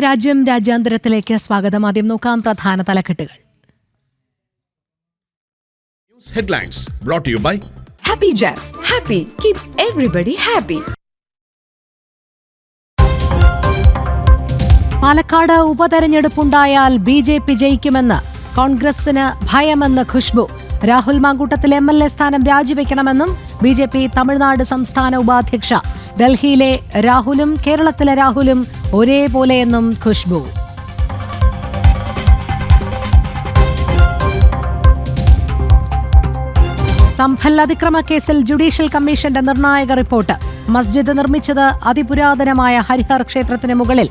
രാജ്യം രാജ്യാന്തരത്തിലേക്ക് സ്വാഗതം. ആദ്യം നോക്കാം പ്രധാന തലക്കെട്ടുകൾ. Headlines brought to you by Happy Jacks. Happy keeps everybody happy. Palakkad ഉപതെരഞ്ഞെടുപ്പുണ്ടായാൽ BJP ജയിക്കുമെന്ന് കോൺഗ്രസിന് ഭയമെന്ന് ഖുഷ്ബു. രാഹുൽ മാങ്കൂട്ടത്തിൽ MLA സ്ഥാനം രാജിവെക്കണമെന്നും BJP തമിഴ്നാട് സംസ്ഥാന ഉപാധ്യക്ഷ. ഡൽഹിയിലെ രാഹുലും കേരളത്തിലെ രാഹുലും ഒരേപോലെയെന്നും ഖുഷ്ബു. സംഭൽ അതിക്രമ കേസിൽ ജുഡീഷ്യൽ കമ്മീഷന്റെ നിർണായക റിപ്പോർട്ട്. മസ്ജിദ് നിർമ്മിച്ചത് അതിപുരാതനമായ ഹരിഹർ ക്ഷേത്രത്തിന് മുകളിൽ.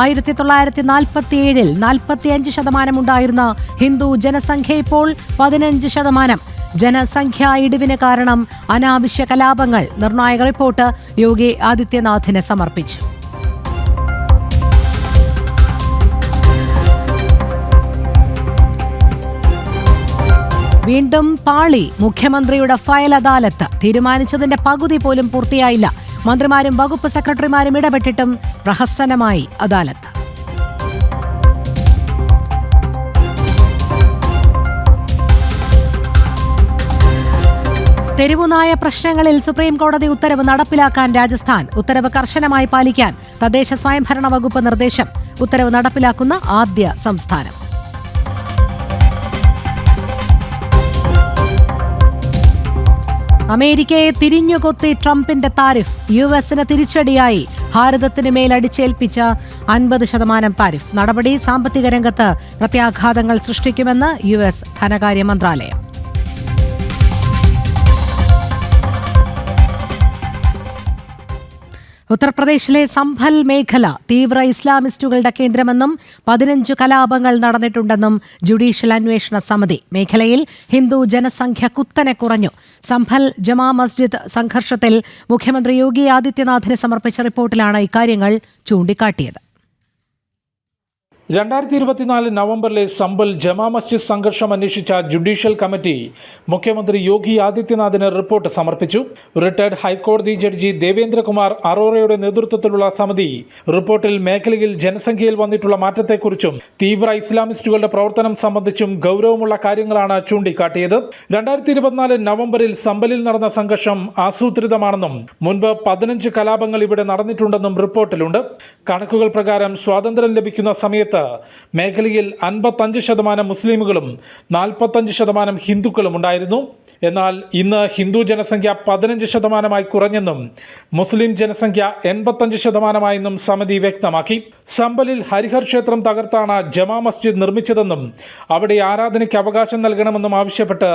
1947 45% ഉണ്ടായിരുന്ന ഹിന്ദു ജനസംഖ്യ ഇപ്പോൾ 15%. ജനസംഖ്യാ ഇടിവിന് കാരണം അനാവശ്യ കലാപങ്ങൾ. നിർണായക റിപ്പോർട്ട് യോഗി ആദിത്യനാഥിന് സമർപ്പിച്ചു. വീണ്ടും പാളി. മുഖ്യമന്ത്രിയുടെ ഫയൽ അദാലത്ത്. തീരുമാനിച്ചതിന്റെ പകുതി പോലും പൂർത്തിയായില്ല. മന്ത്രിമാരും വകുപ്പ് സെക്രട്ടറിമാരും ഇടപെട്ടിട്ടും പ്രഹസനമായി അദാലത്ത്. തെരുവുനായ പ്രശ്നങ്ങളിൽ സുപ്രീം കോടതി ഉത്തരവ് നടപ്പിലാക്കാൻ രാജസ്ഥാൻ. ഉത്തരവ് കർശനമായി പാലിക്കാൻ തദ്ദേശ സ്വയംഭരണ വകുപ്പ് നിർദ്ദേശം. ഉത്തരവ് നടപ്പിലാക്കുന്ന ആദ്യ സംസ്ഥാനം. അമേരിക്കയെ തിരിഞ്ഞുകൊത്തി ട്രംപിന്റെ താരിഫ്. US തിരിച്ചടിയായി ഭാരതത്തിന് മേൽ അടിച്ചേൽപ്പിച്ച 50% താരിഫ്. നടപടി സാമ്പത്തിക രംഗത്ത് പ്രത്യാഘാതങ്ങൾ സൃഷ്ടിക്കുമെന്ന് US ധനകാര്യ മന്ത്രാലയം. ഉത്തർപ്രദേശിലെ സംഭൽ മേഖല തീവ്ര ഇസ്ലാമിസ്റ്റുകളുടെ കേന്ദ്രമെന്നും 15 കലാപങ്ങൾ നടന്നിട്ടുണ്ടെന്നും ജുഡീഷ്യൽ അന്വേഷണ സമിതി. മേഖലയിൽ ഹിന്ദു ജനസംഖ്യ കുത്തനെ കുറഞ്ഞു. സംഭൽ ജമാ മസ്ജിദ് സംഘർഷത്തിൽ മുഖ്യമന്ത്രി യോഗി ആദിത്യനാഥിന് സമർപ്പിച്ച റിപ്പോർട്ടിലാണ് ഇക്കാര്യങ്ങൾ ചൂണ്ടിക്കാട്ടിയത്. 2024 നവംബറിലെ സംഭൽ ജമാ മസ്ജിദ് സംഘർഷം അന്വേഷിച്ച ജുഡീഷ്യൽ കമ്മിറ്റി മുഖ്യമന്ത്രി യോഗി ആദിത്യനാഥിന് റിപ്പോർട്ട് സമർപ്പിച്ചു. റിട്ടയർഡ് ഹൈക്കോടതി ജഡ്ജി ദേവേന്ദ്രകുമാർ അറോറയുടെ നേതൃത്വത്തിലുള്ള സമിതി റിപ്പോർട്ടിൽ മേഖലയിൽ ജനസംഖ്യയിൽ വന്നിട്ടുള്ള മാറ്റത്തെക്കുറിച്ചും തീവ്ര ഇസ്ലാമിസ്റ്റുകളുടെ പ്രവർത്തനം സംബന്ധിച്ചും ഗൗരവമുള്ള കാര്യങ്ങളാണ് ചൂണ്ടിക്കാട്ടിയത്. 2024 നവംബറിൽ സംഭലിൽ നടന്ന സംഘർഷം ആസൂത്രിതമാണെന്നും മുൻപ് 15 കലാപങ്ങൾ ഇവിടെ നടന്നിട്ടുണ്ടെന്നും റിപ്പോർട്ടിലുണ്ട്. കണക്കുകൾ പ്രകാരം സ്വാതന്ത്ര്യം ലഭിക്കുന്ന സമയത്ത് മേഖലയിൽ 55% മുസ്ലിമുകളും 45% ഹിന്ദുക്കളും ഉണ്ടായിരുന്നു. എന്നാൽ ഇന്ന് ഹിന്ദു ജനസംഖ്യ 15% കുറഞ്ഞെന്നും മുസ്ലിം ജനസംഖ്യ 85%, സമിതി വ്യക്തമാക്കി. സംഭലിൽ ഹരിഹർ ക്ഷേത്രം തകർത്താണ് ജമാ മസ്ജിദ് നിർമ്മിച്ചതെന്നും അവിടെ ആരാധനയ്ക്ക് അവകാശം നൽകണമെന്നും ആവശ്യപ്പെട്ട്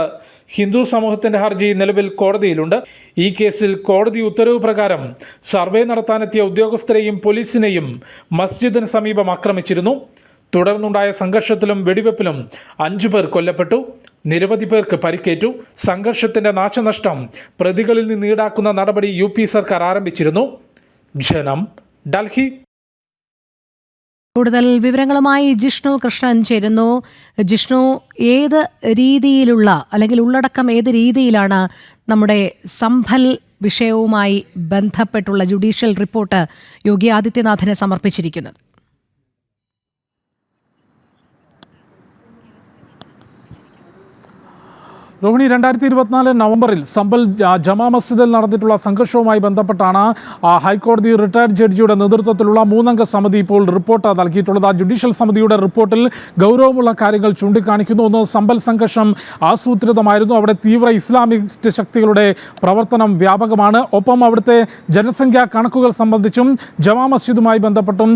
ഹിന്ദു സമൂഹത്തിന്റെ ഹർജി നിലവിൽ കോടതിയിലുണ്ട്. ഈ കേസിൽ കോടതി ഉത്തരവ് പ്രകാരം സർവേ നടത്താനെത്തിയ ഉദ്യോഗസ്ഥരെയും പോലീസിനെയും മസ്ജിദിന് സമീപം ആക്രമിച്ചിരുന്നു. തുടർന്നുണ്ടായ സംഘർഷത്തിലും വെടിവെപ്പിലും 5 പേർ കൊല്ലപ്പെട്ടു. നിരവധി പേർക്ക് പരിക്കേറ്റു. സംഘർഷത്തിന്റെ നാശനഷ്ടം പ്രതികളിൽ നിന്ന് ഈടാക്കുന്ന നടപടി UP സർക്കാർ ആരംഭിച്ചിരുന്നു. ജനം, ഡൽഹി. കൂടുതൽ വിവരങ്ങളുമായി ജിഷ്ണു കൃഷ്ണൻ ചേരുന്നു. ജിഷ്ണു, ഏത് രീതിയിലുള്ള അല്ലെങ്കിൽ ഉള്ളടക്കം ഏത് രീതിയിലാണ് നമ്മുടെ സംഭൽ വിഷയവുമായി ബന്ധപ്പെട്ടുള്ള ജുഡീഷ്യൽ റിപ്പോർട്ട് യോഗി ആദിത്യനാഥിനെ സമർപ്പിച്ചിരിക്കുന്നത്? രോഹിണി, 2024 നവംബറിൽ സംഭൽ ജമാ മസ്ജിദിൽ നടന്നിട്ടുള്ള സംഘർഷവുമായി ബന്ധപ്പെട്ടാണ് ഹൈക്കോടതി റിട്ടയർഡ് ജഡ്ജിയുടെ നേതൃത്വത്തിലുള്ള 3-അംഗ സമിതി ഇപ്പോൾ റിപ്പോർട്ട് നൽകിയിട്ടുള്ളത്. ജുഡീഷ്യൽ സമിതിയുടെ റിപ്പോർട്ടിൽ ഗൗരവമുള്ള കാര്യങ്ങൾ ചൂണ്ടിക്കാണിക്കുന്നു. ഒന്ന്, സംഭൽ സംഘർഷം ആസൂത്രിതമായിരുന്നു. അവിടെ തീവ്ര ഇസ്ലാമിസ്റ്റ് ശക്തികളുടെ പ്രവർത്തനം വ്യാപകമാണ്. ഒപ്പം അവിടുത്തെ ജനസംഖ്യാ കണക്കുകൾ സംബന്ധിച്ചും ജമാ മസ്ജിദുമായി ബന്ധപ്പെട്ടും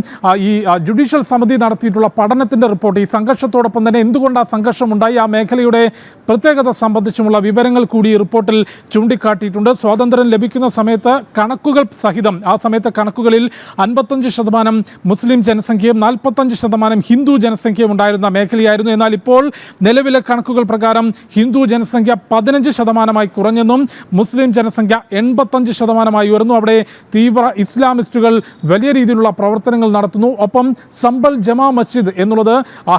ഈ ജുഡീഷ്യൽ സമിതി നടത്തിയിട്ടുള്ള പഠനത്തിൻ്റെ റിപ്പോർട്ട് ഈ സംഘർഷത്തോടൊപ്പം തന്നെ എന്തുകൊണ്ടാണ് സംഘർഷമുണ്ടായി, ആ മേഖലയുടെ പ്രത്യേകത സംബന്ധിച്ചുമുള്ള വിവരങ്ങൾ കൂടി റിപ്പോർട്ടിൽ ചൂണ്ടിക്കാട്ടിയിട്ടുണ്ട്. സ്വാതന്ത്ര്യം ലഭിക്കുന്ന സമയത്ത് കണക്കുകൾ സഹിതം ആ സമയത്തെ കണക്കുകളിൽ 55% മുസ്ലിം ജനസംഖ്യയും 45% ഹിന്ദു ജനസംഖ്യയും ഉണ്ടായിരുന്ന മേഖലയായിരുന്നു. എന്നാൽ ഇപ്പോൾ നിലവിലെ കണക്കുകൾ പ്രകാരം ഹിന്ദു ജനസംഖ്യ 15% കുറഞ്ഞെന്നും മുസ്ലിം ജനസംഖ്യ 85% ഉയർന്നു. അവിടെ തീവ്ര ഇസ്ലാമിസ്റ്റുകൾ വലിയ രീതിയിലുള്ള പ്രവർത്തനങ്ങൾ നടത്തുന്നു. ഒപ്പം സംഭൽ ജമാ മസ്ജിദ് എന്നുള്ളത്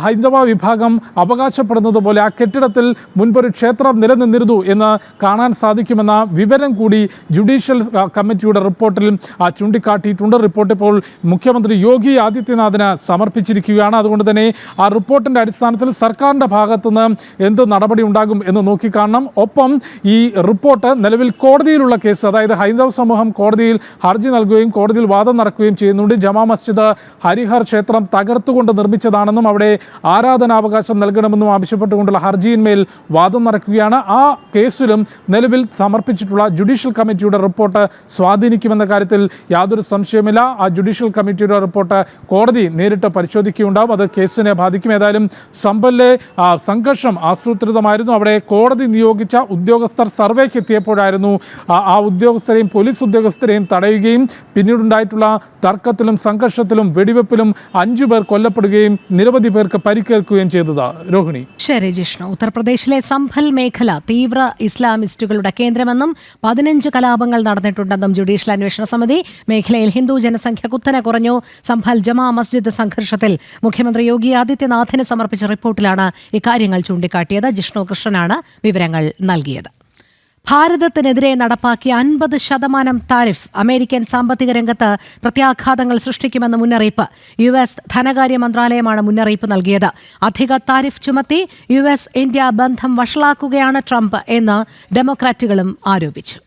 ഹൈന്ദവ വിഭാഗം അവകാശപ്പെടുന്നത് പോലെ ആ കെട്ടിടത്തിൽ മുൻപൊരു ക്ഷേത്ര നിലനിന്നിരുന്നു എന്ന് കാണാൻ സാധിക്കുമെന്ന വിവരം കൂടി ജുഡീഷ്യൽ കമ്മിറ്റിയുടെ റിപ്പോർട്ടിൽ ചൂണ്ടിക്കാട്ടിയിട്ടുണ്ട്. റിപ്പോർട്ട് ഇപ്പോൾ മുഖ്യമന്ത്രി യോഗി ആദിത്യനാഥിന് സമർപ്പിച്ചിരിക്കുകയാണ്. അതുകൊണ്ട് തന്നെ ആ റിപ്പോർട്ടിൻ്റെ അടിസ്ഥാനത്തിൽ സർക്കാരിൻ്റെ ഭാഗത്തുനിന്ന് എന്ത് നടപടി ഉണ്ടാകും എന്ന് നോക്കിക്കാണണം. ഒപ്പം ഈ റിപ്പോർട്ട് നിലവിൽ കോടതിയിലുള്ള കേസ്, അതായത് ഹൈന്ദവ സമൂഹം കോടതിയിൽ ഹർജി നൽകുകയും കോടതിയിൽ വാദം നടക്കുകയും ചെയ്യുന്നുണ്ട്. ജമാ മസ്ജിദ് ഹരിഹർ ക്ഷേത്രം തകർത്തുകൊണ്ട് നിർമ്മിച്ചതാണെന്നും അവിടെ ആരാധനാവകാശം നൽകണമെന്നും ആവശ്യപ്പെട്ടുകൊണ്ടുള്ള ഹർജിയിന്മേൽ വാദം നടക്കുകയാണ്. ആ കേസിലും നിലവിൽ സമർപ്പിച്ചിട്ടുള്ള ജുഡീഷ്യൽ കമ്മിറ്റിയുടെ റിപ്പോർട്ട് സ്വാധീനിക്കുമെന്ന കാര്യത്തിൽ യാതൊരു സംശയമില്ല. ആ ജുഡീഷ്യൽ കമ്മിറ്റിയുടെ റിപ്പോർട്ട് കോടതി നേരിട്ട് പരിശോധിക്കുകയുണ്ടാവും. അത് കേസിനെ ബാധിക്കും. ഏതായാലും സമ്പലിലെ സംഘർഷം ആസൂത്രിതമായിരുന്നു. അവിടെ കോടതി നിയോഗിച്ച ഉദ്യോഗസ്ഥർ സർവേക്ക് എത്തിയപ്പോഴായിരുന്നു ആ ഉദ്യോഗസ്ഥരെയും പോലീസ് ഉദ്യോഗസ്ഥരെയും തടയുകയും പിന്നീടുണ്ടായിട്ടുള്ള തർക്കത്തിലും സംഘർഷത്തിലും വെടിവെപ്പിലും 5 പേർ കൊല്ലപ്പെടുകയും നിരവധി പേർക്ക് പരിക്കേൽക്കുകയും ചെയ്തത്. രോഹിണി. ശരി ജിഷ്ണു. ഉത്തർപ്രദേശിലെ സംഭൽ മേഖല തീവ്ര ഇസ്ലാമിസ്റ്റുകളുടെ കേന്ദ്രമെന്നും 15 കലാപങ്ങൾ നടന്നിട്ടുണ്ടെന്നും ജുഡീഷ്യൽ അന്വേഷണ സമിതി. മേഖലയിൽ ഹിന്ദു ജനസംഖ്യ കുത്തനെ കുറഞ്ഞു. സംഭൽ ജമാ മസ്ജിദ് സംഘർഷത്തിൽ മുഖ്യമന്ത്രി യോഗി ആദിത്യനാഥിന് സമർപ്പിച്ച റിപ്പോർട്ടിലാണ് ഇക്കാര്യങ്ങൾ ചൂണ്ടിക്കാട്ടിയത്. ജിഷ്ണു കൃഷ്ണനാണ് വിവരങ്ങൾ നൽകിയത്. ഭാരതത്തിനെതിരെ നടപ്പാക്കിയ 50% താരിഫ് അമേരിക്കൻ സാമ്പത്തിക രംഗത്ത് പ്രത്യാഘാതങ്ങൾ സൃഷ്ടിക്കുമെന്ന മുന്നറിയിപ്പ് US ധനകാര്യ മന്ത്രാലയമാണ് മുന്നറിയിപ്പ് നൽകിയത്. അധിക താരിഫ് ചുമത്തി US ഇന്ത്യ ബന്ധം വഷളാക്കുകയാണ് ട്രംപ് എന്ന് ഡെമോക്രാറ്റുകളും ആരോപിച്ചു.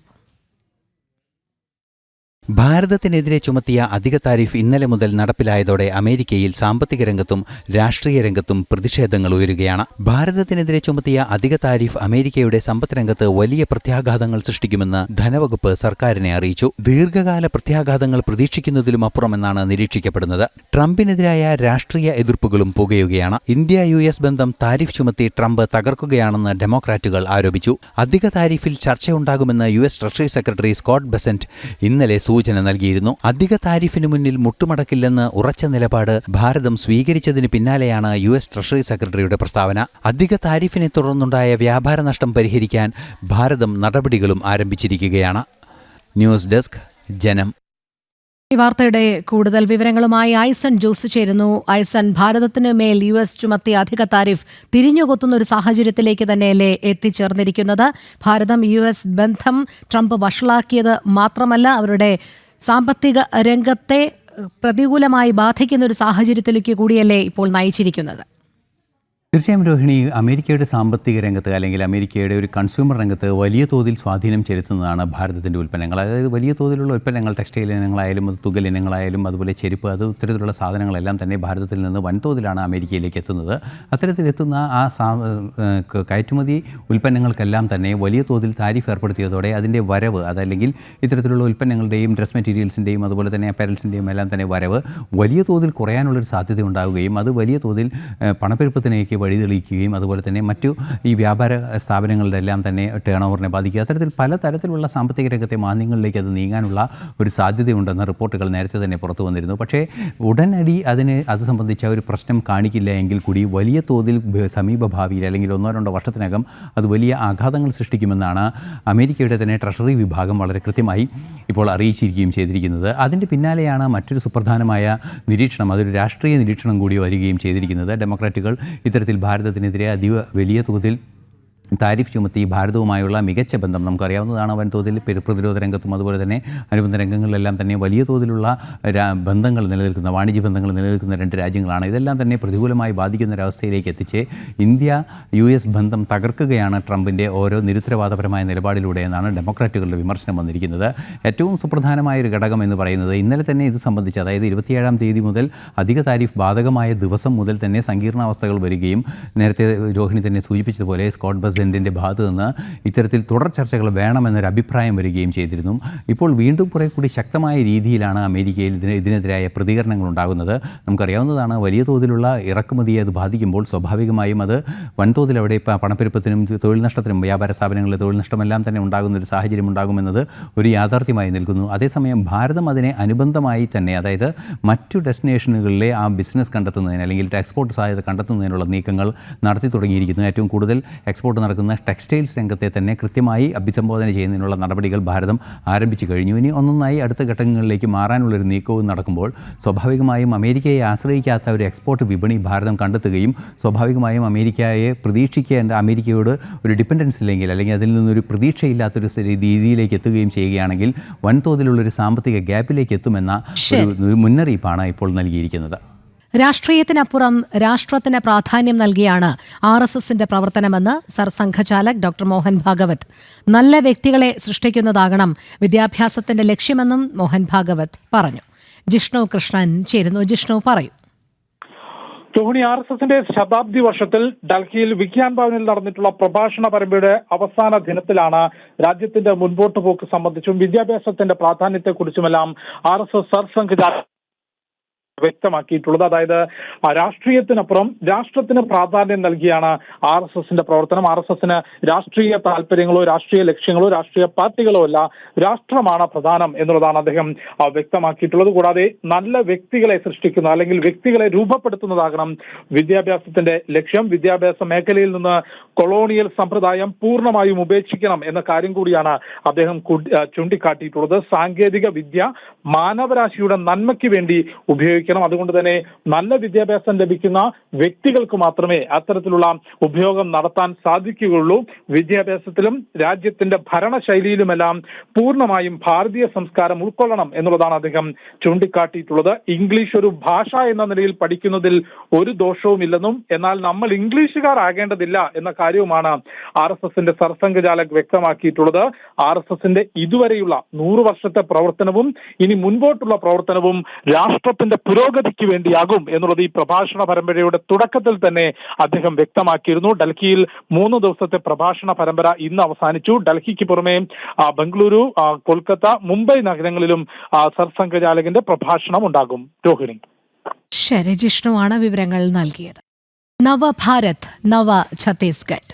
ഭാരതത്തിനെതിരെ ചുമത്തിയ അധിക താരിഫ് ഇന്നലെ മുതൽ നടപ്പിലായതോടെ അമേരിക്കയിൽ സാമ്പത്തിക രംഗത്തും രാഷ്ട്രീയ രംഗത്തും പ്രതിഷേധങ്ങൾ ഉയരുകയാണ്. ഭാരതത്തിനെതിരെ ചുമത്തിയ അധിക താരിഫ് അമേരിക്കയുടെ സമ്പദ് രംഗത്ത് വലിയ പ്രത്യാഘാതങ്ങൾ സൃഷ്ടിക്കുമെന്ന് ധനവകുപ്പ് സർക്കാരിനെ അറിയിച്ചു. ദീർഘകാല പ്രത്യാഘാതങ്ങൾ പ്രതീക്ഷിക്കുന്നതിലും അപ്പുറമെന്നാണ് നിരീക്ഷിക്കപ്പെടുന്നത്. ട്രംപിനെതിരായ രാഷ്ട്രീയ എതിർപ്പുകളും പുകയുകയാണ്. ഇന്ത്യ US ബന്ധം താരിഫ് ചുമത്തി ട്രംപ് തകർക്കുകയാണെന്ന് ഡെമോക്രാറ്റുകൾ ആരോപിച്ചു. അധിക താരിഫിൽ ചർച്ചയുണ്ടാകുമെന്ന് US treasury secretary Scott Bessent ഇന്നലെ സൂചന നൽകിയിരുന്നു. അധിക താരിഫിന് മുന്നിൽ മുട്ടുമടക്കില്ലെന്ന് ഉറച്ച നിലപാട് ഭാരതം സ്വീകരിച്ചതിന് പിന്നാലെയാണ് US ട്രഷറി സെക്രട്ടറിയുടെ പ്രസ്താവന. അധിക താരിഫിനെ തുടർന്നുണ്ടായ വ്യാപാര നഷ്ടം പരിഹരിക്കാൻ ഭാരതം നടപടികളും ആരംഭിച്ചിരിക്കുകയാണ്. ന്യൂസ് ഡെസ്ക് ജനം. ഈ വാർത്തയുടെ കൂടുതൽ വിവരങ്ങളുമായി ഐസൺ ജോസ് ചേരുന്നു. ഐസൺ, ഭാരതത്തിന് മേൽ US ചുമത്തിയ അധിക താരിഫ് തിരിഞ്ഞുകൊത്തുന്ന ഒരു സാഹചര്യത്തിലേക്ക് തന്നെയല്ലേ എത്തിച്ചേർന്നിരിക്കുന്നത്? ഭാരതം US ബന്ധം ട്രംപ് വഷളാക്കിയത് മാത്രമല്ല, അവരുടെ സാമ്പത്തിക രംഗത്തെ പ്രതികൂലമായി ബാധിക്കുന്ന ഒരു സാഹചര്യത്തിലേക്ക് കൂടിയല്ലേ ഇപ്പോൾ നയിച്ചിരിക്കുന്നത്? തീർച്ചയായും രോഹിണി, അമേരിക്കയുടെ സാമ്പത്തിക രംഗത്ത് അല്ലെങ്കിൽ അമേരിക്കയുടെ ഒരു കൺസ്യൂമർ രംഗത്ത് വലിയ തോതിൽ സ്വാധീനം ചെലുത്തുന്നതാണ് ഭാരതത്തിൻ്റെ ഉൽപ്പന്നങ്ങൾ. അതായത് വലിയ തോതിലുള്ള ഉൽപ്പന്നങ്ങൾ, ടെക്സ്റ്റൈൽ ഇനങ്ങളായാലും അത് തുകൽ ഇനങ്ങളായാലും അതുപോലെ ചെരുപ്പ്, അത് ഇത്തരത്തിലുള്ള സാധനങ്ങളെല്ലാം തന്നെ ഭാരതത്തിൽ നിന്ന് വൻതോതിലാണ് അമേരിക്കയിലേക്ക് എത്തുന്നത്. അത്തരത്തിലെത്തുന്ന ആ കയറ്റുമതി ഉൽപ്പന്നങ്ങൾക്കെല്ലാം തന്നെ വലിയ തോതിൽ താരിഫ് ഏർപ്പെടുത്തിയതോടെ അതിൻ്റെ വരവ്, അതല്ലെങ്കിൽ ഇത്തരത്തിലുള്ള ഉൽപ്പന്നങ്ങളുടെയും ഡ്രസ് മെറ്റീരിയൽസിൻ്റെയും അതുപോലെ തന്നെ അപ്പാരൽസിൻ്റെയും എല്ലാം തന്നെ വരവ് വലിയ തോതിൽ കുറയാനുള്ളൊരു സാധ്യത ഉണ്ടാവുകയും അത് വലിയ തോതിൽ പണപ്പെരുപ്പത്തിലേക്ക് വഴിതെളിക്കുകയും അതുപോലെ തന്നെ മറ്റു ഈ വ്യാപാര സ്ഥാപനങ്ങളുടെ എല്ലാം തന്നെ ടേൺ ഓവറിനെ ബാധിക്കുക, അത്തരത്തിൽ പലതരത്തിലുള്ള സാമ്പത്തിക രംഗത്തെ മാന്ദ്യങ്ങളിലേക്ക് അത് നീങ്ങാനുള്ള ഒരു സാധ്യതയുണ്ടെന്ന റിപ്പോർട്ടുകൾ നേരത്തെ തന്നെ പുറത്തു വന്നിരുന്നു. പക്ഷേ ഉടനടി അത് സംബന്ധിച്ച ഒരു പ്രശ്നം കാണിക്കില്ല എങ്കിൽ കൂടി വലിയ തോതിൽ സമീപ ഭാവിയിൽ അല്ലെങ്കിൽ 1-2 വർഷത്തിനകം അത് വലിയ ആഘാതങ്ങൾ സൃഷ്ടിക്കുമെന്നാണ് അമേരിക്കയുടെ തന്നെ ട്രഷറി വിഭാഗം വളരെ കൃത്യമായി ഇപ്പോൾ അറിയിച്ചിരിക്കുകയും ചെയ്തിരിക്കുന്നത്. അതിൻ്റെ പിന്നാലെയാണ് മറ്റൊരു സുപ്രധാനമായ നിരീക്ഷണം, അതൊരു രാഷ്ട്രീയ നിരീക്ഷണം കൂടി വരികയും ചെയ്തിരിക്കുന്നത്. ഡെമോക്രാറ്റുകൾ ഇത്തരത്തിൽ ഭാരതത്തിനെതിരെ വലിയ തോതിൽ താരിഫ് ചുമത്തി ഭാരതവുമായുള്ള മികച്ച ബന്ധം നമുക്കറിയാവുന്നതാണ്. വൻതോതിൽ പ്രതിരോധ രംഗത്തും അതുപോലെ തന്നെ അനുബന്ധ രംഗങ്ങളിലെല്ലാം തന്നെ വലിയ തോതിലുള്ള ബന്ധങ്ങൾ നിലനിൽക്കുന്ന, വാണിജ്യ ബന്ധങ്ങൾ നിലനിൽക്കുന്ന 2 രാജ്യങ്ങളാണ്. ഇതെല്ലാം തന്നെ പ്രതികൂലമായി ബാധിക്കുന്ന ഒരവസ്ഥയിലേക്ക് എത്തിച്ച് ഇന്ത്യ US ബന്ധം തകർക്കുകയാണ് ട്രംപിൻ്റെ ഓരോ നിരുത്തരവാദപരമായ നിലപാടിലൂടെ എന്നാണ് ഡെമോക്രാറ്റുകളുടെ വിമർശനം വന്നിരിക്കുന്നത്. ഏറ്റവും സുപ്രധാനമായൊരു ഘടകം എന്ന് പറയുന്നത് ഇന്നലെ തന്നെ ഇത് സംബന്ധിച്ച്, അതായത് 27-ാം തീയതി മുതൽ അധിക താരിഫ് ബാധകമായ ദിവസം മുതൽ തന്നെ സങ്കീർണാവസ്ഥകൾ വരികയും നേരത്തെ രോഹിണി തന്നെ സൂചിപ്പിച്ചതുപോലെ സ്കോട്ട് ബെസന്റിൻ്റെ ഭാഗത്തു നിന്ന് ഇത്തരത്തിൽ തുടർ ചർച്ചകൾ വേണമെന്നൊരു അഭിപ്രായം വരികയും ചെയ്തിരുന്നു. ഇപ്പോൾ വീണ്ടും കുറെ കൂടി ശക്തമായ രീതിയിലാണ് അമേരിക്കയിൽ ഇതിനെതിരായ പ്രതികരണങ്ങൾ ഉണ്ടാകുന്നത്. നമുക്കറിയാവുന്നതാണ്, വലിയ തോതിലുള്ള ഇറക്കുമതിയെ അത് ബാധിക്കുമ്പോൾ സ്വാഭാവികമായും അത് വൻതോതിൽ അവിടെ പണപ്പെരുപ്പത്തിനും തൊഴിൽ നഷ്ടത്തിനും വ്യാപാര സ്ഥാപനങ്ങളിലെ തൊഴിൽ നഷ്ടമെല്ലാം തന്നെ ഉണ്ടാകുന്ന ഒരു സാഹചര്യം ഉണ്ടാകുമെന്നത് ഒരു യാഥാർത്ഥ്യമായി നിൽക്കുന്നു. അതേസമയം ഭാരതം അതിനെ അനുബന്ധമായി തന്നെ, അതായത് മറ്റു ഡെസ്റ്റിനേഷനുകളിലെ ആ ബിസിനസ് കണ്ടെത്തുന്നതിന് അല്ലെങ്കിൽ എക്സ്പോർട്ട് സാധ്യത കണ്ടെത്തുന്നതിനുള്ള നീക്കങ്ങൾ നടത്തി തുടങ്ങിയിരിക്കുന്നു. ഏറ്റവും കൂടുതൽ എക്സ്പോർട്ട് നടക്കുന്ന ടെക്സ്റ്റൈൽസ് രംഗത്തെ തന്നെ കൃത്യമായി അഭിസംബോധന ചെയ്യുന്നതിനുള്ള നടപടികൾ ഭാരതം ആരംഭിച്ചു കഴിഞ്ഞു. ഇനി ഒന്നൊന്നായി അടുത്ത ഘട്ടങ്ങളിലേക്ക് മാറാനുള്ളൊരു നീക്കവും നടക്കുമ്പോൾ സ്വാഭാവികമായും അമേരിക്കയെ ആശ്രയിക്കാത്ത ഒരു എക്സ്പോർട്ട് വിപണി ഭാരതം കണ്ടെത്തുകയും സ്വാഭാവികമായും അമേരിക്കയെ പ്രതീക്ഷിക്കേണ്ട, അമേരിക്കയോട് ഒരു ഡിപ്പെൻഡൻസ് ഇല്ലെങ്കിൽ അല്ലെങ്കിൽ അതിൽ നിന്നൊരു പ്രതീക്ഷയില്ലാത്തൊരു രീതിയിലേക്ക് എത്തുകയും ചെയ്യുകയാണെങ്കിൽ വൻതോതിലുള്ളൊരു സാമ്പത്തിക ഗ്യാപ്പിലേക്ക് എത്തുമെന്ന ഒരു മുന്നറിയിപ്പാണ് ഇപ്പോൾ നൽകിയിരിക്കുന്നത്. രാഷ്ട്രീയത്തിനപ്പുറം രാഷ്ട്രത്തിന് പ്രാധാന്യം നൽകിയാണ് RSSന്റെ പ്രവർത്തനമെന്ന് സർസംഘചാലക് ഡോക്ടർ മോഹൻ ഭാഗവത്. നല്ല വ്യക്തികളെ സൃഷ്ടിക്കുന്നതാകണം വിദ്യാഭ്യാസത്തിന്റെ ലക്ഷ്യമെന്നും മോഹൻ ഭാഗവത് പറഞ്ഞു. ജിഷ്ണു കൃഷ്ണൻ ചേരുന്നു. ജിഷ്ണു, പറയൂ. രോഹിണി, RSSന്റെ ശതാബ്ദി വർഷത്തിൽ ഡൽഹിയിൽ വിജ്ഞാൻ ഭവനിൽ നടന്നിട്ടുള്ള പ്രഭാഷണ പരമ്പരയുടെ അവസാന ദിനത്തിലാണ് രാജ്യത്തിന്റെ മുൻപോട്ട് പോക്ക് സംബന്ധിച്ചും വിദ്യാഭ്യാസത്തിന്റെ പ്രാധാന്യത്തെക്കുറിച്ചുമെല്ലാം RSS സർസംഘചാലക് വ്യക്തമാക്കിയിട്ടുള്ളത്. അതായത് രാഷ്ട്രീയത്തിനപ്പുറം രാഷ്ട്രത്തിന് പ്രാധാന്യം നൽകിയാണ് RSSന്റെ പ്രവർത്തനം. RSSന് രാഷ്ട്രീയ താല്പര്യങ്ങളോ രാഷ്ട്രീയ ലക്ഷ്യങ്ങളോ രാഷ്ട്രീയ പാർട്ടികളോ അല്ല, രാഷ്ട്രമാണ് പ്രധാനം എന്നുള്ളതാണ് അദ്ദേഹം വ്യക്തമാക്കിയിട്ടുള്ളത്. കൂടാതെ നല്ല വ്യക്തികളെ സൃഷ്ടിക്കുന്ന അല്ലെങ്കിൽ വ്യക്തികളെ രൂപപ്പെടുത്തുന്നതാകണം വിദ്യാഭ്യാസത്തിന്റെ ലക്ഷ്യം. വിദ്യാഭ്യാസ മേഖലയിൽ നിന്ന് കൊളോണിയൽ സമ്പ്രദായം പൂർണ്ണമായും ഉപേക്ഷിക്കണം എന്ന കാര്യം കൂടിയാണ് അദ്ദേഹം ചൂണ്ടിക്കാട്ടിയിട്ടുള്ളത്. സാങ്കേതിക വിദ്യ മാനവരാശിയുടെ നന്മയ്ക്ക് വേണ്ടി ഉപയോഗിക്കണം. അതുകൊണ്ട് തന്നെ നല്ല വിദ്യാഭ്യാസം ലഭിക്കുന്ന വ്യക്തികൾക്ക് മാത്രമേ അത്തരത്തിലുള്ള ഉപയോഗം നടത്താൻ സാധിക്കുകയുള്ളൂ. വിദ്യാഭ്യാസത്തിലും രാജ്യത്തിന്റെ ഭരണശൈലിയിലുമെല്ലാം പൂർണ്ണമായും ഭാരതീയ സംസ്കാരം ഉൾക്കൊള്ളണം എന്നുള്ളതാണ് അദ്ദേഹം ചൂണ്ടിക്കാട്ടിയിട്ടുള്ളത്. ഇംഗ്ലീഷ് ഒരു ഭാഷ എന്ന നിലയിൽ പഠിക്കുന്നതിൽ ഒരു ദോഷവുമില്ലെന്നും എന്നാൽ നമ്മൾ ഇംഗ്ലീഷുകാരാകേണ്ടതില്ല എന്ന കാര്യവുമാണ് RSSന്റെ സർസംഘചാലക് വ്യക്തമാക്കിയിട്ടുള്ളത്. RSSന്റെ ഇതുവരെയുള്ള 100 വർഷത്തെ പ്രവർത്തനവും ഇനി മുൻപോട്ടുള്ള പ്രവർത്തനവും രാഷ്ട്രത്തിന്റെ പുരോഗതിക്ക് വേണ്ടിയാകും എന്നുള്ളത് ഈ പ്രഭാഷണ പരമ്പരയുടെ തുടക്കത്തിൽ തന്നെ അദ്ദേഹം വ്യക്തമാക്കിയിരുന്നു. ഡൽഹിയിൽ 3 ദിവസത്തെ പ്രഭാഷണ പരമ്പര ഇന്ന് അവസാനിച്ചു. ഡൽഹിക്ക് പുറമെ ബംഗളൂരു, കൊൽക്കത്ത, മുംബൈ നഗരങ്ങളിലും സർസംഘചാലകിന്റെ പ്രഭാഷണം ഉണ്ടാകും. രോഹിണി. ശരി, ജിഷ്ണുവാണ് വിവരങ്ങൾ നൽകിയത്. നവഭാരത് നവ ഛത്തീസ്ഗഡ്.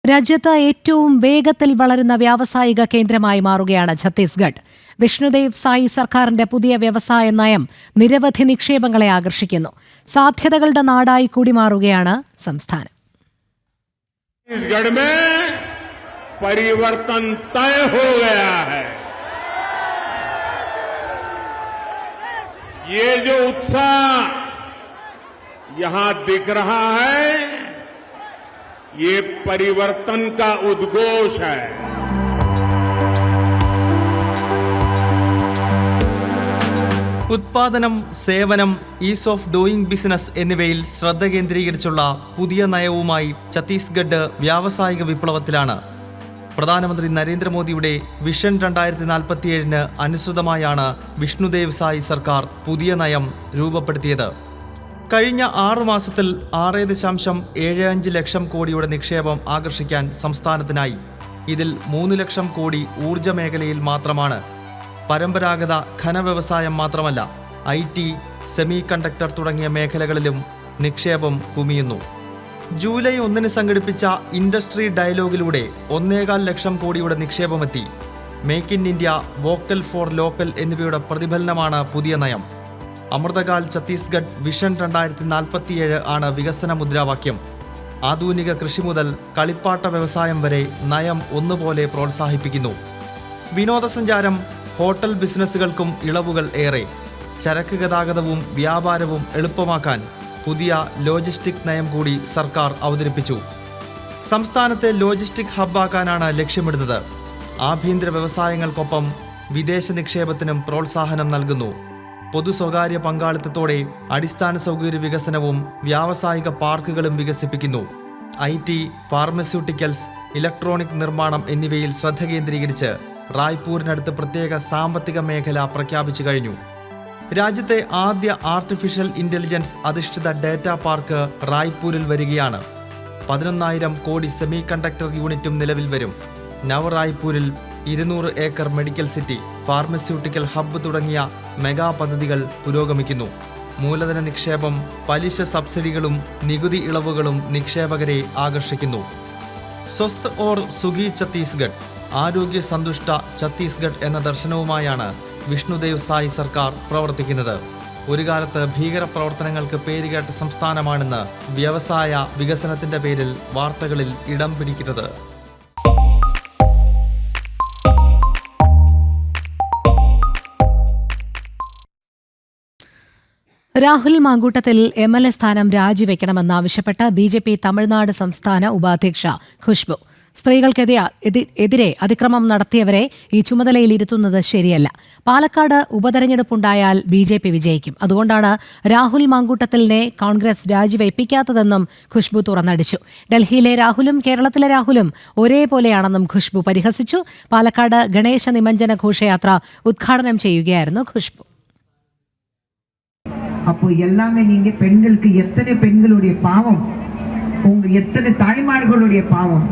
രാജ്യത്ത് ഏറ്റവും വേഗത്തിൽ വളരുന്ന വ്യാവസായിക കേന്ദ്രമായി മാറുകയാണ് ഛത്തീസ്ഗഡ്. വിഷ്ണുദേവ് സായി സർക്കാരിന്റെ പുതിയ വ്യവസായ നയം നിരവധി നിക്ഷേപങ്ങളെ ആകർഷിക്കുന്നു. സാധ്യതകളുടെ നാടായി കൂടി മാറുകയാണ് സംസ്ഥാനം. छत्तीसगढ़ में परिवर्तन तय हो गया है। ये जो उत्साह यहां दिख रहा है, ये परिवर्तन का उद्घोष है। ഉത്പാദനം, സേവനം, ഈസ് ഓഫ് ഡൂയിങ് ബിസിനസ് എന്നിവയിൽ ശ്രദ്ധ കേന്ദ്രീകരിച്ചുള്ള പുതിയ നയവുമായി ഛത്തീസ്ഗഡ് വ്യാവസായിക വിപ്ലവത്തിലാണ്. പ്രധാനമന്ത്രി നരേന്ദ്രമോദിയുടെ വിഷൻ 2047 അനുസൃതമായാണ് വിഷ്ണുദേവ് സായി സർക്കാർ പുതിയ നയം രൂപപ്പെടുത്തിയത്. കഴിഞ്ഞ 6 മാസത്തിൽ 6.75 ലക്ഷം കോടിയുടെ നിക്ഷേപം ആകർഷിക്കാൻ സംസ്ഥാനത്തിനായി. ഇതിൽ 3 ലക്ഷം കോടി ഊർജ്ജ മേഖലയിൽ മാത്രമാണ്. പരമ്പരാഗത ഖനവ്യവസായം മാത്രമല്ല, IT, സെമി കണ്ടക്ടർ തുടങ്ങിയ മേഖലകളിലും നിക്ഷേപം കുമിയുന്നു. ജൂലൈ 1 സംഘടിപ്പിച്ച ഇൻഡസ്ട്രി ഡയലോഗിലൂടെ 1.25 ലക്ഷം കോടിയുടെ നിക്ഷേപമെത്തി. Make in India, vocal for local എന്നിവയുടെ പ്രതിഫലനമാണ് പുതിയ നയം. അമൃതകാൽ ഛത്തീസ്ഗഡ് വിഷൻ 2047 ആണ് വികസന മുദ്രാവാക്യം. ആധുനിക കൃഷി മുതൽ കളിപ്പാട്ട വ്യവസായം വരെ നയം ഒന്നുപോലെ പ്രോത്സാഹിപ്പിക്കുന്നു. വിനോദസഞ്ചാരം, ഹോട്ടൽ ബിസിനസ്സുകൾക്കും ഇളവുകൾ ഏറെ. ചരക്ക് ഗതാഗതവും വ്യാപാരവും എളുപ്പമാക്കാൻ പുതിയ ലോജിസ്റ്റിക് നയം കൂടി സർക്കാർ അവതരിപ്പിച്ചു. സംസ്ഥാനത്തെ ലോജിസ്റ്റിക് ഹബ്ബാക്കാനാണ് ലക്ഷ്യമിടുന്നത്. ആഭ്യന്തര വ്യവസായങ്ങൾക്കൊപ്പം വിദേശ നിക്ഷേപത്തിനും പ്രോത്സാഹനം നൽകുന്നു. പൊതു സ്വകാര്യ പങ്കാളിത്തത്തോടെ അടിസ്ഥാന സൗകര്യ വികസനവും വ്യാവസായിക പാർക്കുകളും വികസിപ്പിക്കുന്നു. IT, ഫാർമസ്യൂട്ടിക്കൽസ്, ഇലക്ട്രോണിക് നിർമ്മാണം എന്നിവയിൽ ശ്രദ്ധ കേന്ദ്രീകരിച്ച് റായ്പൂരിനടുത്ത് പ്രത്യേക സാമ്പത്തിക മേഖല പ്രഖ്യാപിച്ചു കഴിഞ്ഞു. രാജ്യത്തെ ആദ്യ ആർട്ടിഫിഷ്യൽ ഇന്റലിജൻസ് അധിഷ്ഠിത ഡാറ്റ പാർക്ക് റായ്പൂരിൽ വരികയാണ്. 11,000 കോടി സെമി കണ്ടക്ടർ യൂണിറ്റും നിലവിൽ വരും. നവ റായ്പൂരിൽ 200 acre medical city, pharmaceutical hub തുടങ്ങിയ മെഗാ പദ്ധതികൾ പുരോഗമിക്കുന്നു. മൂലധന നിക്ഷേപം, പലിശ സബ്സിഡികളും നികുതി ഇളവുകളും നിക്ഷേപകരെ ആകർഷിക്കുന്നു. സ്വസ്ഥ് ഓർ സുഖി ഛത്തീസ്ഗഡ്, ആരോഗ്യ സന്തുഷ്ട ഛത്തീസ്ഗഡ് എന്ന ദർശനവുമായാണ് വിഷ്ണുദേവ് സായി സർക്കാർ പ്രവർത്തിക്കുന്നത്. ഒരു കാലത്ത് ഭീകരപ്രവർത്തനങ്ങൾക്ക് പേരുകേട്ട സംസ്ഥാനമാണെന്ന് വ്യവസായ വികസനത്തിന്റെ പേരിൽ വാർത്തകളിൽ ഇടം പിടിക്കുന്നത്. രാഹുൽ മാങ്കൂട്ടത്തിൽ MLA സ്ഥാനം രാജിവെക്കണമെന്നാവശ്യപ്പെട്ട് BJP തമിഴ്നാട് സംസ്ഥാന ഉപാധ്യക്ഷ ഖുഷ്ബു. സ്ത്രീകൾക്കെതിരെ അതിക്രമം നടത്തിയവരെ ഈ ചുമതലയിൽ ഇരുത്തുന്നത് ശരിയല്ല. പാലക്കാട് ഉപതെരഞ്ഞെടുപ്പുണ്ടായാൽ BJP വിജയിക്കും. അതുകൊണ്ടാണ് രാഹുൽ മാങ്കൂട്ടത്തിലിനെ കോൺഗ്രസ് രാജിവെപ്പിക്കാത്തതെന്നും ഖുഷ്ബു തുറന്നടിച്ചു. ഡൽഹിയിലെ രാഹുലും കേരളത്തിലെ രാഹുലും ഒരേപോലെയാണെന്നും ഖുഷ്ബു പരിഹസിച്ചു. പാലക്കാട് ഗണേശ നിമഞ്ജന ഘോഷയാത്ര ഉദ്ഘാടനം ചെയ്യുകയായിരുന്നു ഖുഷ്ബു. அப்போ எல்லாமே நீங்க பெண்களுக்கு எத்தனை பெண்களுடைய பாவம், உங்க எத்தனை தாய்மார்களுடைய பாவம்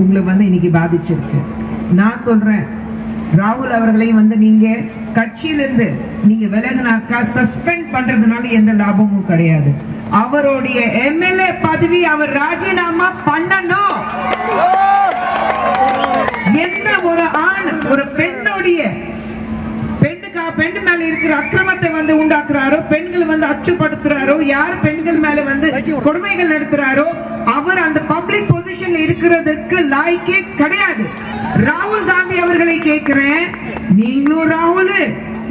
உங்களை இன்னைக்கு பாதிச்சிருக்கு. நான் சொல்றேன், ராகுல் அவர்களையும் நீங்க கட்சியிலிருந்து நீங்க விலகினாக்கா சஸ்பெண்ட் பண்றதுனால எந்த லாபமும் கிடையாது. அவருடைய MLA பதவி அவர் ராஜினாமா பண்ணணும். என்ன ஒரு ஆண் ஒரு பெண்ணுடைய பெண் மேல இருக்கிற அக்கிரமத்தை உண்டாக்குறாரோ, பெண்கள் அச்சுப்படுத்துறாரோ, யார் பெண்கள் மேல கொடுமைகள் நடத்துறாரோ அவர் அந்த பப்ளிக் பொசிஷன்ல இருக்கிறதுக்கு லாய்க்கே கிடையாது. ராகுல் காந்தி அவர்களை கேட்கிறேன், நீங்களும் ராகுல்,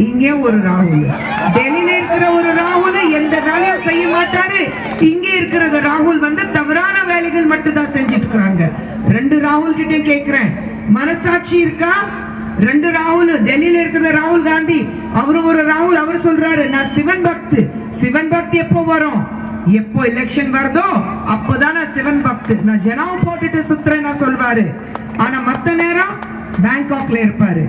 இங்கே ஒரு ராகுல், டெல்லியில இருக்கிற ஒரு ராகுல் எந்த வேலையும் செய்ய மாட்டாரு. இங்கே இருக்கிற ராகுல் தவறான வேலைகள் மட்டும் தான் செஞ்சிட்டு இருக்காங்க. ரெண்டு ராகுல் கிட்ட கேட்கிறேன், மனசாட்சி இருக்கா? ரெண்டு ராகுல், டெல்லியில இருக்கிற ராகுல் காந்தி அவரும் ஒரு ராகுல், அவர் சொல்றாரு நான் சிவன் பக்து. சிவன் பக்தி எப்போ வரும்? எப்போ எலெக்ஷன் வருதோ அப்போதான் நான் சிவன் பக்து, நான் ஜனம் போட்டுட்டு சுத்துறேன் நான் சொல்வாரு. ஆனா மத்த நேரம் ബാങ്കോക്കിൽ இருப்பாரு.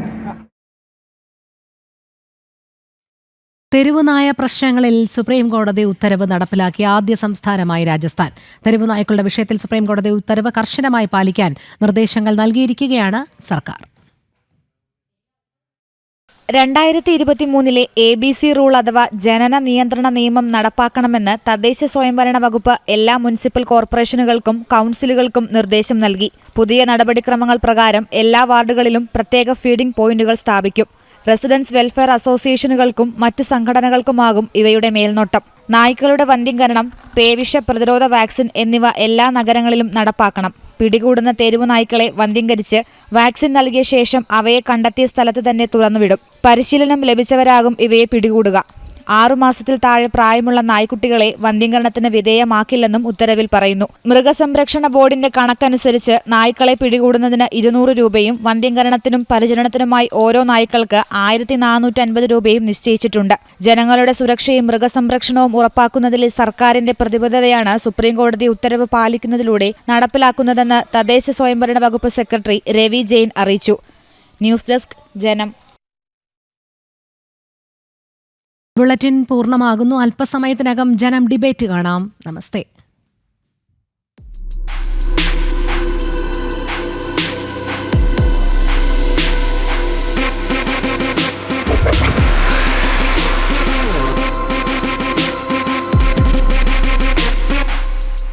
തെരുവുനായ പ്രശ്നങ്ങളിൽ സുപ്രീംകോടതി ഉത്തരവ് നടപ്പിലാക്കിയ ആദ്യ സംസ്ഥാനമായി രാജസ്ഥാൻ. തെരുവുനായ്ക്കളുടെ വിഷയത്തിൽ സുപ്രീംകോടതി ഉത്തരവ് കർശനമായി പാലിക്കാൻ നിർദ്ദേശങ്ങൾ നൽകിയിരിക്കുകയാണ് സർക്കാർ. 2023 ABC റൂൾ അഥവാ ജനന നിയന്ത്രണ നിയമം നടപ്പാക്കണമെന്ന് തദ്ദേശ സ്വയംഭരണ വകുപ്പ് എല്ലാ മുനിസിപ്പൽ കോർപ്പറേഷനുകൾക്കും കൌൺസിലുകൾക്കും നിർദ്ദേശം നൽകി. പുതിയ നടപടിക്രമങ്ങൾ പ്രകാരം എല്ലാ വാർഡുകളിലും പ്രത്യേക ഫീഡിംഗ് പോയിന്റുകൾ സ്ഥാപിക്കും. റെസിഡൻസ് വെൽഫെയർ അസോസിയേഷനുകൾക്കും മറ്റ് സംഘടനകൾക്കുമാകും ഇവയുടെ മേൽനോട്ടം. നായ്ക്കളുടെ വന്ധ്യംകരണം, പേവിഷ പ്രതിരോധ വാക്സിൻ എന്നിവ എല്ലാ നഗരങ്ങളിലും നടപ്പാക്കണം. പിടികൂടുന്ന തെരുവു നായ്ക്കളെ വന്ധ്യംകരിച്ച് വാക്സിൻ നൽകിയ ശേഷം അവയെ കണ്ടെത്തിയ സ്ഥലത്ത് തന്നെ തുറന്നുവിടും. പരിശീലനം ലഭിച്ചവരാകും ഇവയെ പിടികൂടുക. 6 മാസത്തിൽ താഴെ പ്രായമുള്ള നായ്ക്കുട്ടികളെ വന്ധ്യംകരണത്തിന് വിധേയമാക്കില്ലെന്നും ഉത്തരവിൽ പറയുന്നു. മൃഗസംരക്ഷണ ബോർഡിന്റെ കണക്കനുസരിച്ച് നായ്ക്കളെ പിടികൂടുന്നതിന് 200 രൂപയും വന്ധ്യംകരണത്തിനും പരിചരണത്തിനുമായി ഓരോ നായ്ക്കൾക്ക് 1450 രൂപയും നിശ്ചയിച്ചിട്ടുണ്ട്. ജനങ്ങളുടെ സുരക്ഷയും മൃഗസംരക്ഷണവും ഉറപ്പാക്കുന്നതിലെ സർക്കാരിന്റെ പ്രതിബദ്ധതയാണ് സുപ്രീംകോടതി ഉത്തരവ് പാലിക്കുന്നതിലൂടെ നടപ്പിലാക്കുന്നതെന്ന് തദ്ദേശ സ്വയംഭരണ വകുപ്പ് സെക്രട്ടറി രവി ജെയിൻ അറിയിച്ചു. ന്യൂസ് ഡെസ്ക് ജനം. ബുള്ളറ്റിൻ പൂർണ്ണമാകുന്നു. അല്പസമയത്തിനകം ജനം ഡിബേറ്റ് കാണാം. നമസ്തേ.